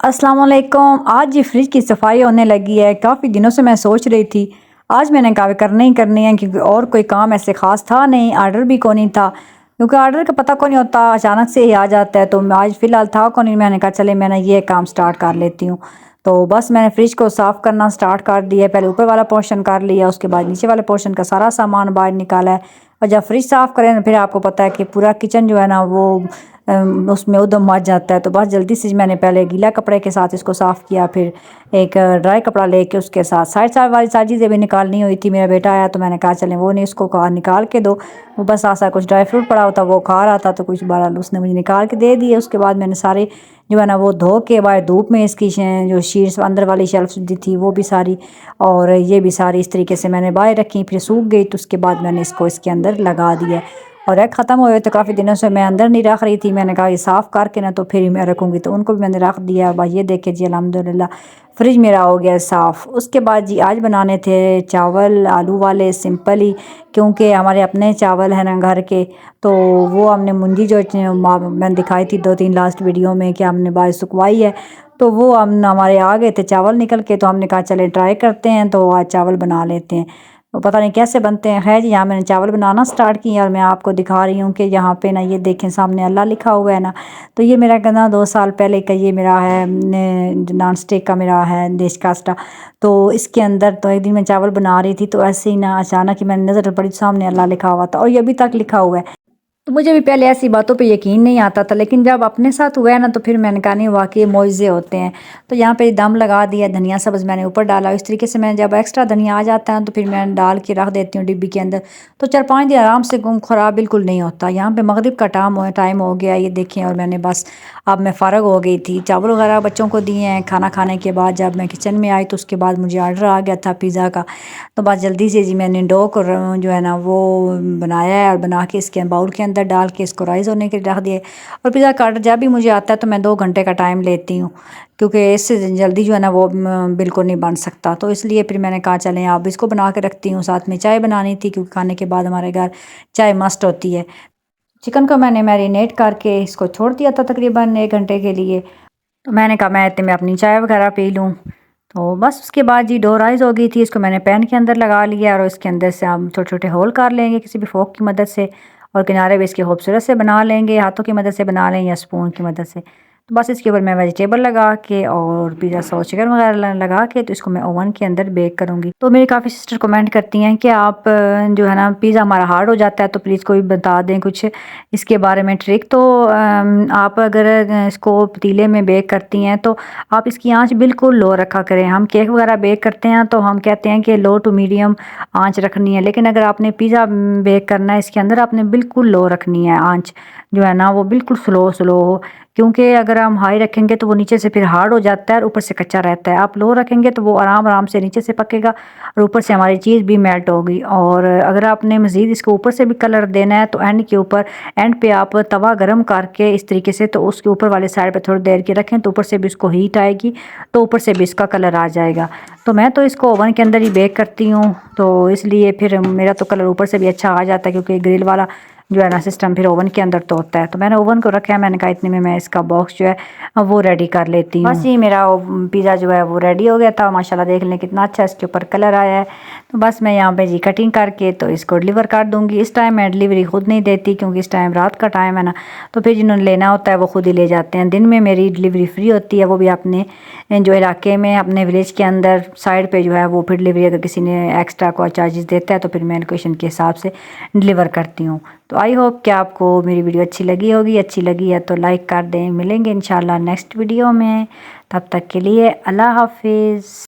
अस्सलाम वालेकुम। आज जी फ्रिज की सफाई होने लगी है। काफ़ी दिनों से मैं सोच रही थी आज मैंने कहा करनी ही करनी है, क्योंकि और कोई काम ऐसे ख़ास था नहीं, आर्डर भी को नहीं था, क्योंकि आर्डर का पता को नहीं होता, अचानक से ही आ जाता है। तो आज फ़िलहाल था को नहीं, मैंने कहा चले मैंने ये काम स्टार्ट कर लेती हूँ। तो बस मैंने फ्रिज को साफ़ करना स्टार्ट कर दिया। पहले ऊपर वाला पोर्शन कर लिया, उसके बाद नीचे वाले पोर्शन का सारा सामान बाहर निकाला है। और जब फ्रिज साफ़ करें फिर आपको पता है कि पूरा किचन जो है ना वो उसमें उदम मच जाता है। तो बस जल्दी से मैंने पहले गीला कपड़े के साथ इसको साफ़ किया, फिर एक ड्राई कपड़ा लेके उसके साथ साइड साइड वाली सारी चीज़ें भी निकालनी हुई थी। मेरा बेटा आया तो मैंने कहा चलें वो नहीं, उसको कहा निकाल के दो। वो बस आसा कुछ ड्राई फ्रूट पड़ा होता वो खा रहा था, तो कुछ बहरहाल उसने मुझे निकाल के दे दिए। उसके बाद मैंने सारे जो है ना वो धो के बाहर धूप में इसकी जो शीट्स अंदर वाली शेल्फ दी थी वो भी सारी, और ये भी सारी इस तरीके से मैंने बाहर रखी। फिर सूख गई तो उसके बाद मैंने इसको इसके अंदर लगा दिया। और एग ख़त्म हुए तो काफ़ी दिनों से मैं अंदर नहीं रख रही थी, मैंने कहा ये साफ़ करके ना तो फिर ही मैं रखूँगी, तो उनको भी मैंने रख दिया। भाई ये देखे जी अल्हम्दुलिल्लाह फ्रिज मेरा हो गया साफ़। उसके बाद जी आज बनाने थे चावल आलू वाले सिंपल ही, क्योंकि हमारे अपने चावल हैं ना घर के। तो वो हमने मुंजी जो मैंने दिखाई थी 2-3 लास्ट वीडियो में कि हमने बाहर सुखवाई है, तो वो हम हमारे आ गए थे चावल निकल के। तो हमने कहा चले ट्राई करते हैं, तो आज चावल बना लेते हैं। तो पता नहीं कैसे बनते हैं। खैर यहाँ मैंने चावल बनाना स्टार्ट किया और मैं आपको दिखा रही हूँ कि यहाँ पे ना ये देखें सामने अल्लाह लिखा हुआ है ना। तो ये मेरा कहना 2 साल पहले का ये मेरा है नॉन स्टिक का मेरा है देश का स्टा। तो इसके अंदर तो एक दिन मैं चावल बना रही थी, तो ऐसे ही ना अचानक ही मैंने नज़र पड़ी, सामने अल्लाह लिखा हुआ था और ये अभी तक लिखा हुआ है। तो मुझे भी पहले ऐसी बातों पे यकीन नहीं आता था, लेकिन जब अपने साथ हुआ है ना तो फिर मैंने कहा नहीं वाकई मोइज़े होते हैं। तो यहाँ पे दम लगा दिया, धनिया सब्ज़ मैंने ऊपर डाला। इस तरीके से मैं जब एक्स्ट्रा धनिया आ जाता है तो फिर मैं डाल के रख देती हूँ डिब्बी के अंदर। तो 4-5 दिन आराम से ख़राब बिल्कुल नहीं होता। यहाँ पे मगरिब का टाइम हो गया ये देखें, और मैंने बस अब मैं फ़ारग हो गई थी। चावल वगैरह बच्चों को दिए हैं खाना खाने के बाद। जब मैं किचन में आई तो उसके बाद मुझे आर्डर आ गया था पिज़्ज़ा का। तो बस जल्दी से जी मैंने डो को जो है ना वो बनाया है, और बना के इसके बाउल के अंदर डाल के इसको राइस होने के लिए रख दिए। और पिज़्ज़ा का आर्डर जब भी मुझे आता है तो मैं 2 घंटे का टाइम लेती हूँ, क्योंकि इससे जल्दी जो है ना वो बिल्कुल नहीं बन सकता। तो इसलिए फिर मैंने कहा चलें अब इसको बना के रखती हूँ। साथ में चाय बनानी थी, क्योंकि खाने के बाद हमारे घर चाय मस्ट होती है। चिकन को मैंने मैरिनेट करके इसको छोड़ दिया था तकरीबन 1 घंटे के लिए। तो मैंने कहा मैं इतने में अपनी चाय वगैरह पी लूँ। तो बस उसके बाद जी डो राइस हो गई थी, इसको मैंने पैन के अंदर लगा लिया और इसके अंदर से हम छोटे छोटे होल कर लेंगे किसी भी फोक की मदद से, और किनारे भी इसके खूबसूरत से बना लेंगे, हाथों की मदद से बना लें या स्पून की मदद से। तो बस इसके ऊपर मैं वेजिटेबल लगा के और पिज़्ज़ा सॉस चिकन वगैरह लगा के तो इसको मैं ओवन के अंदर बेक करूँगी। तो मेरी काफ़ी सिस्टर कमेंट करती हैं कि आप जो है ना पिज़्ज़ा हमारा हार्ड हो जाता है, तो प्लीज़ कोई बता दें कुछ इसके बारे में ट्रिक। तो आप अगर इसको पतीले में बेक करती हैं तो आप इसकी आंच बिल्कुल लो रखा करें। हम केक वगैरह बेक करते हैं तो हम कहते हैं कि लो टू मीडियम आंच रखनी है, लेकिन अगर आपने पिज़्ज़ा बेक करना है इसके अंदर आपने बिल्कुल लो रखनी है आंच, जो है ना वो बिल्कुल स्लो स्लो हो। क्योंकि अगर हम हाई रखेंगे तो वो नीचे से फिर हार्ड हो जाता है और ऊपर से कच्चा रहता है। आप लो रखेंगे तो वो आराम आराम से नीचे से पकेगा और ऊपर से हमारी चीज़ भी मेल्ट होगी। और अगर आपने मज़ीद इसको ऊपर से भी कलर देना है तो एंड के ऊपर एंड पे आप तवा गरम करके इस तरीके से तो उसके ऊपर वाले साइड पे थोड़ी देर के रखें, तो ऊपर से भी इसको हीट आएगी, तो ऊपर से भी इसका कलर आ जाएगा। तो मैं तो इसको ओवन के अंदर ही बेक करती हूँ, तो इसलिए फिर मेरा तो कलर ऊपर से भी अच्छा आ जाता है, क्योंकि ग्रिल वाला जो है ना सिस्टम फिर ओवन के अंदर तो होता है। तो मैंने ओवन को रखा है, मैंने कहा इतने में मैं इसका बॉक्स जो है वो रेडी कर लेती हूँ। बस ये मेरा पिज़्ज़ा जो है वो रेडी हो गया था। माशाल्लाह देख लें कितना अच्छा इसके ऊपर कलर आया है। तो बस मैं यहाँ पे जी कटिंग करके तो इसको डिलीवर कर दूँगी। इस टाइम मैं डिलीवरी खुद नहीं देती, क्योंकि इस टाइम रात का टाइम है ना, तो फिर जिन्होंने लेना होता है वो खुद ही ले जाते हैं। दिन में मेरी डिलीवरी फ्री होती है, वो भी अपने जो इलाके में अपने विलेज के अंदर साइड पे जो है वो फिर डिलीवरी अगर किसी ने एक्स्ट्रा को चार्जेस देता है तो फिर मैं लोकेशन के हिसाब से डिलीवर करती हूँ। तो आई होप कि आपको मेरी वीडियो अच्छी लगी होगी। अच्छी लगी है तो लाइक कर दें। मिलेंगे इंशाल्लाह नेक्स्ट वीडियो में, तब तक के लिए अल्लाह हाफिज़।